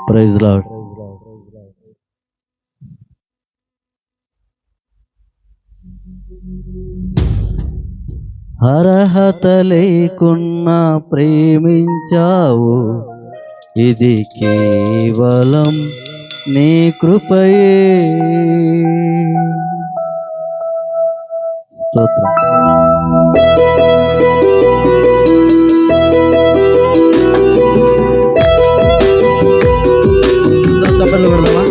Praise lord. అర్హత లేకున్నా ప్రేమించావు, ఇది కేవలం నీ కృపయే. స్తోత్రం. చప్పట్లు కొడదామా?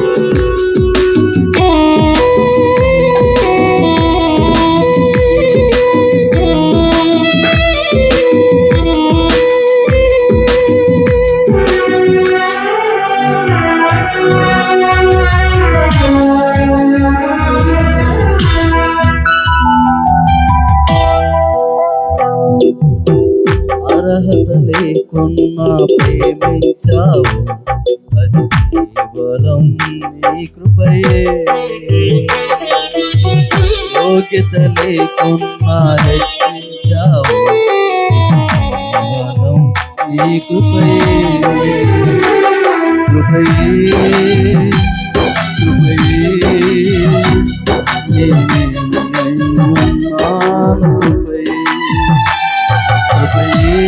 అర్హత లేకున్నా ప్రేమించావు, అది కేవలం నీ కృపయే. యోగ్యత లేకున్నా రక్షించావు, కేవలం నీ కృపయే. కృపయే కృపయే నేనున్నాను, కృపయే కృపయే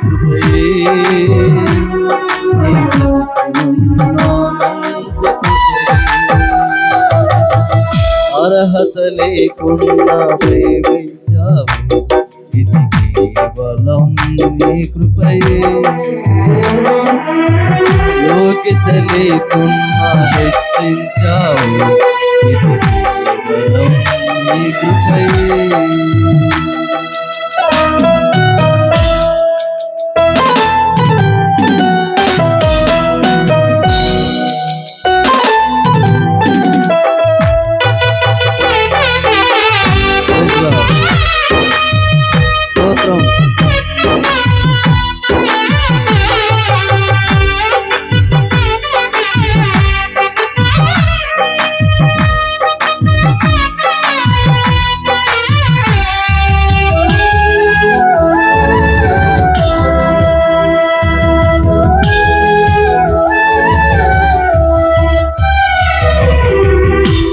కృపయే అర్హత లేకుండా ప్రేమించావు, ఇది కేవలం నీ కృపయే. యోగ్యత లేకుండా హెచ్చించావు, ఇది కేవలం నీ కృపయే.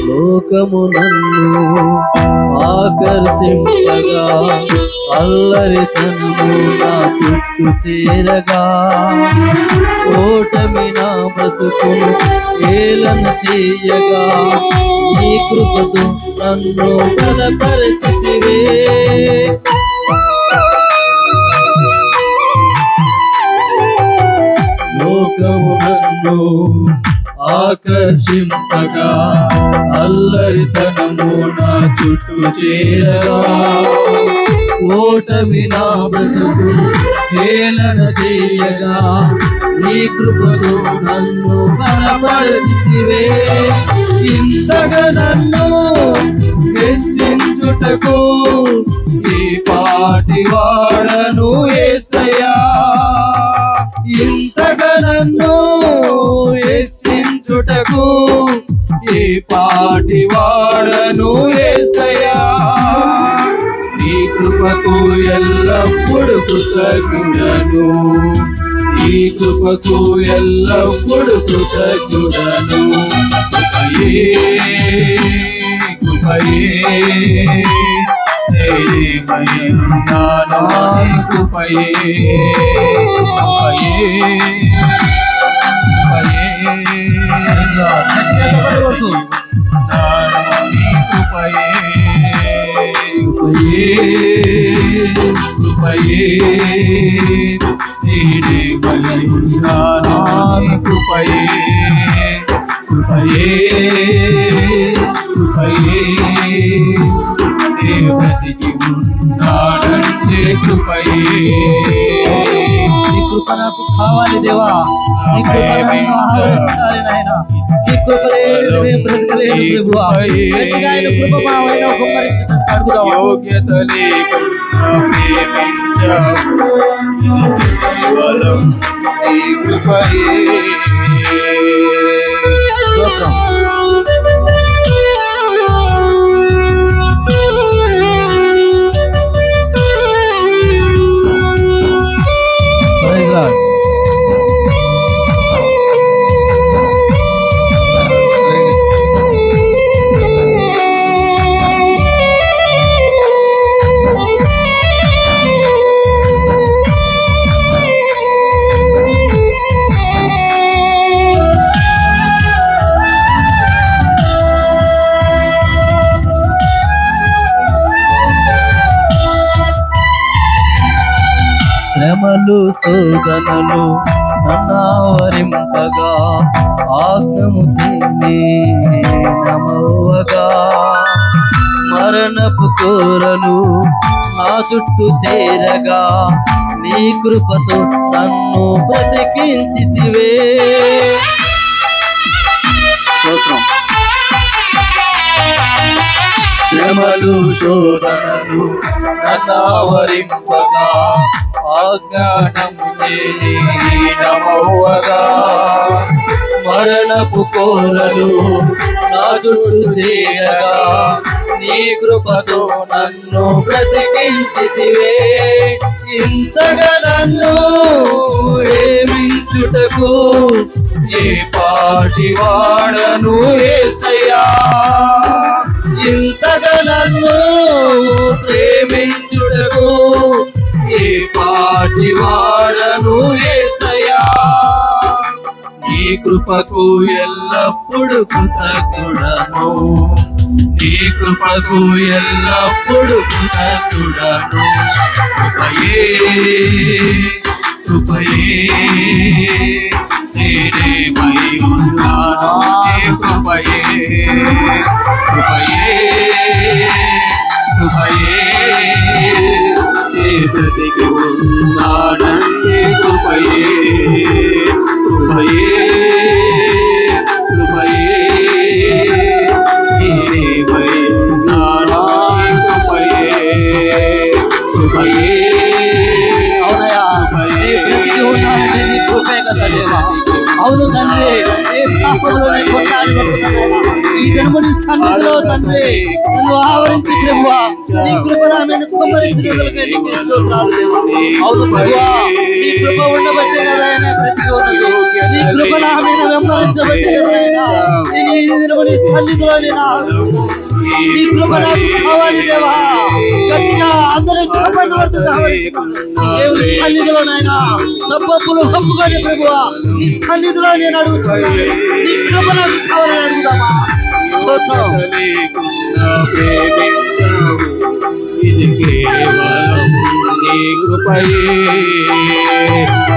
లోకము నన్ను ఆకర్షించగా, అల్లరితనము నా చుట్టూ చేరగా, ఓటమి నా బ్రతుకును ఏలన చేయగా, నీ కృపతో నన్ను బలపరిచితివే. లోకము నన్ను ఆకర్షింపగా, అల్లరితనము నా చుట్టూ చేరగా, ఓటమి నా బ్రతుకు హేళన చేయగా, నీ కృపతో నన్ను బలపరిచితివే. ఇంతగా నన్ను హెచ్చించుటకు ఈ పాటి వాడను యేసయ్యా. ఇంతగా నన్ను హెచ్చించుటకు ఈ పాటి వాడను యేసయ్యా. నీ కృపకు ఎల్లప్పుడు కృతజ్ఞుడను, నీ కృపకు ఎల్లప్పుడు కృతజ్ఞుడను. కృపయే కృపయే నేనేమైనాను, కృపయే కృపయే కృపయే నేనేమైనాను, కృపయే కృపయే కృపయే బ్రతికి ఉన్నాడంటే కృపయే. నీ కృప నాకు కావాలి దేవా, నీ కృప నన్ను ఆవరించాలి నాయనా. నీ కృప లేని బ్రతకలేను ప్రభువా. ఆయన కృప మా పైన కుమ్మరించడానికి అడుగుదాం. యోగ్యత లేకుండా ప్రేమించావు, కేవలం నీ కృపయే. స్తోత్రం. శ్రమలు శోధనలు నన్నావరింపగా ఆజ్ఞము తేనే నమవ్వగా మరణపు కోరలు నా చుట్టూ చేరగా నీ కృపతో నన్ను బ్రతికించితివే. స్తోత్రం. శ్రమలు శోధనలు నన్నావరింపగా ఆజ్ఞానము తేనే నమవ్వగా మరణపు కోరలు నా చుట్టూ చేరగా నీ కృపతో నన్ను బ్రతికించితివే. ఇంతగా నన్ను ప్రేమించుటకు ఏ పాటి వాడను యేసయ్యా. ఇంతగా నన్ను ప్రేమించుటకు ఏ పాటి వాడను యేసయ్యా. నీ కృపకు ఎల్లప్పుడు కృతజ్ఞుడను, నీ కృపకు ఎల్లప్పుడు కృతజ్ఞుడను. కృపయే కృపయే నేనేమై ఉన్నాను, నీ కృపయే కృపయే కృపయే నే బ్రతికి ఉన్నానంటే కృపయే కృపయే కృపయే నేనేమై ఉన్నాను, నీ కృపయే కృపయే. అవునయ్యా, నీ బ్రతికి ఉన్నానంటే నీ కృపే కదా దేవా. అవును తండ్రి, ఏ పాపంలో నేను కొట్టాడుకుంటున్నానైనా ఈ జన్మని సన్నిధిలో తండ్రి నన్ను ఆవరించి ప్రభువా నీ కృప నేను కుమ్మరించినందుకే నీకు స్తోత్రాలు దేవా. అవును ప్రభువా, నీ కృప ఉండబట్టే కదా ఆయన బ్రతికి ఉన్నది. నీ కృప నా మీద వెంబడించబట్టే కదా ఆయన నేను ఈ జన్మని సన్నిధిలో నేను నీ కృప నాకు కావాలి దేవా. గట్టిగా అందరూ చెప్పండి వరకు కావాలి దేవుని సన్నిధిలో నాయన తప్పులు కప్పుకొని ప్రభువా నీ సన్నిధిలో నేను అడుగుతున్నాను. నీ కృప నాకు కావాలని అడుగుదామా. ఇది కేవలం నీ కృపయే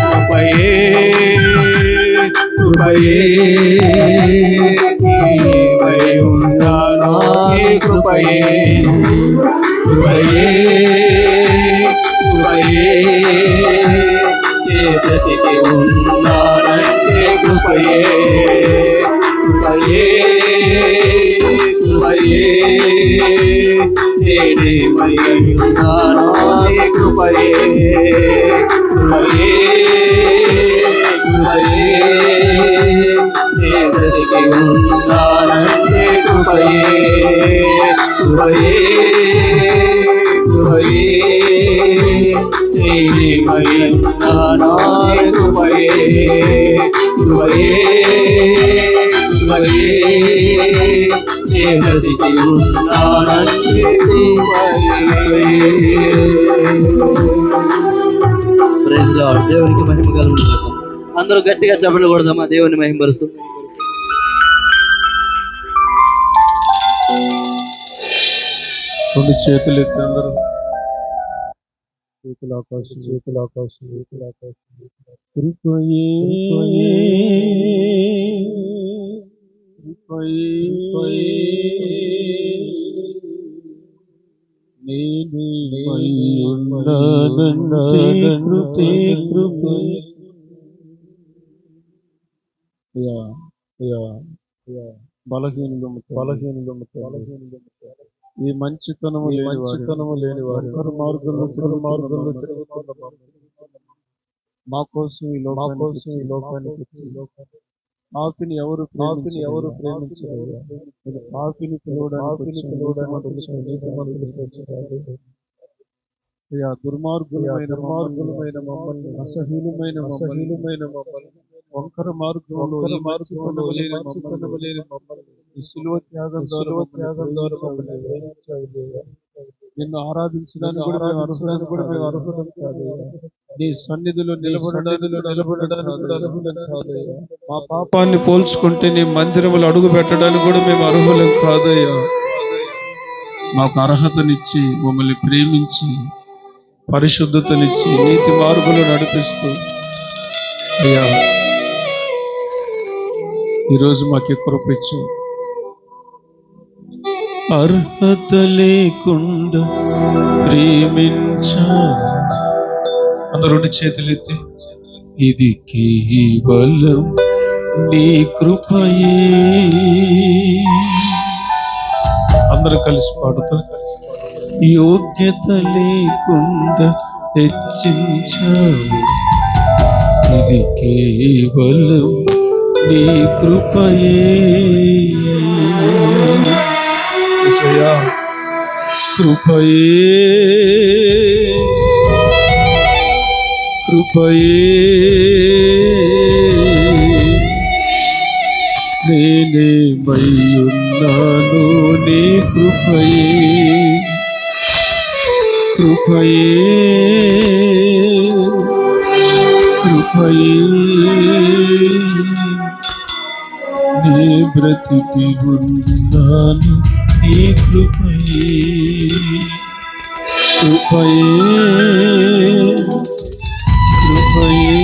కృపయే కృపయే నీవై ఉన్నాను, నీ కృపయే కృపయే కృపయే బ్రతికి ఉన్నానంటే కృపయే కృపయే కృపయే నేనేమై ఉన్నాను, నీ కృపయే కృపయే కృపయే నే బ్రతికి ఉన్నానంటే కృపయే కృపయే కృపయే నేనేమై ఉన్నాను, నీ కృపయే కృపయే కృపయే నే బ్రతికి ఉన్నానంటే కృపయే. Praise lord. దేవునికి మహిమ కలుగును గాక. అందరూ గట్టిగా చప్పట్లు కొడదామా దేవుని మహిమపరుస్తూ. రెండు చేతులు ఎత్తి అందరూ చేతులు ఆకాశం చేతులు ఆకాశం చేతులు ఆకాశం కృపయే కృపయే నేనేమై ఉన్నానంటే కృపే కృపయే. బలహీనులు ఈ మంచితనము లేని వారు మార్గంలో తిరుగుతున్న మా కోసం ఈ లోకానికి పాపిని ఎవరు ప్రేమించరు. పాపిని పిలవడానికి దుర్మార్గులమైన మమ్మల్ని అసహీనమైన మమ్మల్ని వంకర మార్గంలో ఈ సిలువ త్యాగం ద్వారా నిన్ను ఆరాధించడానికి కూడా మేము అర్హులం కాదు. నీ సన్నిధిలో నిలబడడానికి కాదయ్యా. మా పాపాన్ని పోల్చుకుంటే నీ మందిరములు అడుగు పెట్టడానికి కూడా మేము అర్హులం కాదయ్యా. మాకు అర్హతనిచ్చి మమ్మల్ని ప్రేమించి పరిశుద్ధతనిచ్చి నీతి మార్గంలో నడిపిస్తూ అయ్యా ఈరోజు మాకు కృప ఇచ్చు. అర్హత లేకుండా ప్రేమించా అందరూ చేతులెత్తి ఇది కేవలం నీ కృపయే. అందరూ కలిసి పాడుతూ యోగ్యత లేకుండా హెచ్చించావు ఇది కేవలం నీ కృపయే. యేసయ్యా కృపయే కృపయే నేనేమయ్యున్నాను నీ కృపయే కృపయే కృపయే నే బ్రతికి ఉన్నాను నీ కృపయే కృపయే కృపయే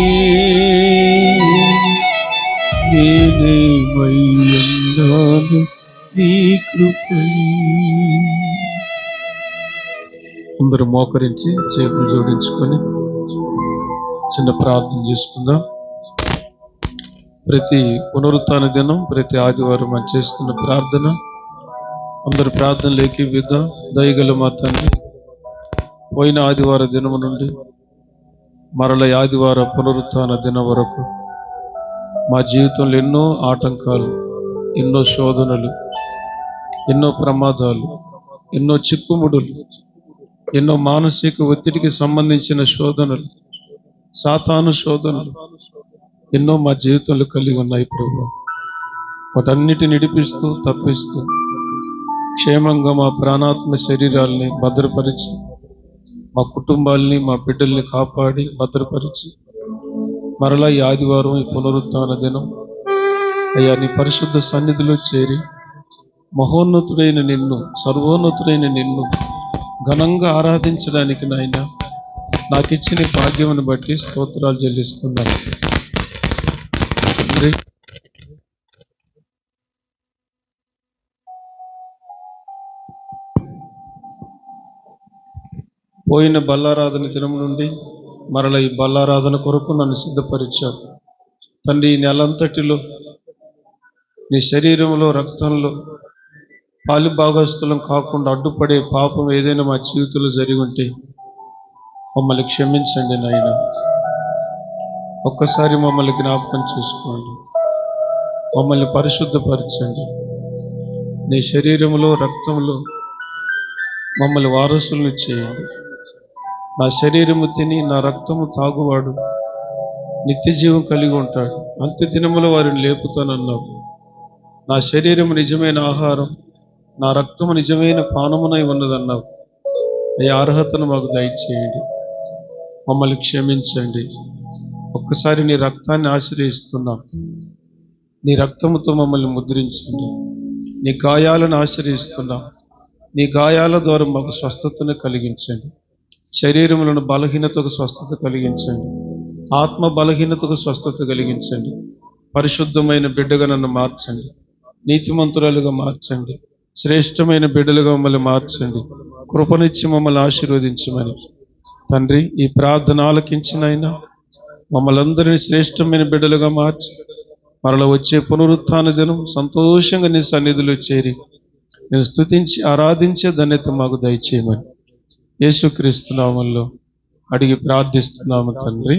నేనేమయ్యున్నాను నీ కృపయే. అందరూ మోకరించి చేతులు జోడించుకొని చిన్న ప్రార్థన చేసుకుందాం. ప్రతి పునరుత్థాన దినం ప్రతి ఆదివారం మనం చేస్తున్న ప్రార్థన అందరు ప్రార్థనలోకి విద్దాం. దయగల మా తండ్రి, పోయిన ఆదివార దినము నుండి మరల ఆదివార పునరుత్థాన దినం వరకు మా జీవితంలో ఎన్నో ఆటంకాలు, ఎన్నో శోధనలు, ఎన్నో ప్రమాదాలు, ఎన్నో చిక్కుముడులు, ఎన్నో మానసిక ఒత్తిడికి సంబంధించిన శోధనలు, సాతాను శోధనలు ఎన్నో మా జీవితంలో కలిగి ఉన్నాయి ప్రభువా. వాటన్నిటిని నిడిపిస్తూ తప్పిస్తూ క్షేమంగా మా ప్రాణాత్మ శరీరాల్ని భద్రపరిచి మా కుటుంబాల్ని మా బిడ్డల్ని కాపాడి భద్రపరిచి మరలా ఈ ఆదివారం ఈ పునరుత్థాన దినం అయ్యా నీ పరిశుద్ధ సన్నిధిలో చేరి మహోన్నతుడైన నిన్ను, సర్వోన్నతుడైన నిన్ను ఘనంగా ఆరాధించడానికి నాయన నాకు ఇచ్చిన భాగ్యమును బట్టి స్తోత్రాలు చెల్లిస్తున్నాను. పోయిన బల్లారాధన దినం నుండి మరల ఈ బల్లారాధన కొరకు నన్ను సిద్ధపరిచావు తండ్రి. ఈ నెలంతటిలో నీ శరీరంలో రక్తంలో పాలు భాగస్థులం కాకుండా అడ్డుపడే పాపం ఏదైనా మా జీవితంలో జరిగి ఉంటే మమ్మల్ని క్షమించండి నాయన. ఒక్కసారి మమ్మల్ని జ్ఞాపకం చేసుకోండి, మమ్మల్ని పరిశుద్ధపరచండి. నీ శరీరంలో రక్తంలో మమ్మల్ని వారసులను చేయండి. నా శరీరము తిని నా రక్తము తాగువాడు నిత్య జీవం కలిగి ఉంటాడు, అంత్య దినములో వారిని లేపుతానన్నావు. నా శరీరము నిజమైన ఆహారం, నా రక్తము నిజమైన పానమునై ఉన్నదన్నావు. ఈ అర్హతను మాకు దయచేయండి, మమ్మల్ని క్షమించండి. ఒక్కసారి నీ రక్తాన్ని ఆశ్రయిస్తున్నాం, నీ రక్తముతో మమ్మల్ని ముద్రించండి. నీ గాయాలను ఆశ్రయిస్తున్నాం, నీ గాయాల ద్వారా మాకు స్వస్థతను కలిగించండి. శరీరములను బలహీనతకు స్వస్థత కలిగించండి, ఆత్మ బలహీనతకు స్వస్థత కలిగించండి. పరిశుద్ధమైన బిడ్డగా నన్ను మార్చండి, నీతిమంతురాలుగా మార్చండి, శ్రేష్టమైన బిడ్డలుగా మమ్మల్ని మార్చండి. కృపనిచ్చి మమ్మల్ని ఆశీర్వదించమని తండ్రి ఈ ప్రార్థన ఆలకించినైనా మమ్మల్ని అందరినీ శ్రేష్టమైన బిడ్డలుగా మార్చి మరలా వచ్చే పునరుత్థాన దినం సంతోషంగా నీ సన్నిధిలో చేరి నేను స్తుతించి ఆరాధించే ధన్యత మాకు దయచేయమని యేసుక్రీస్తు నామములో అడిగి ప్రార్థిస్తున్నాము తండ్రి.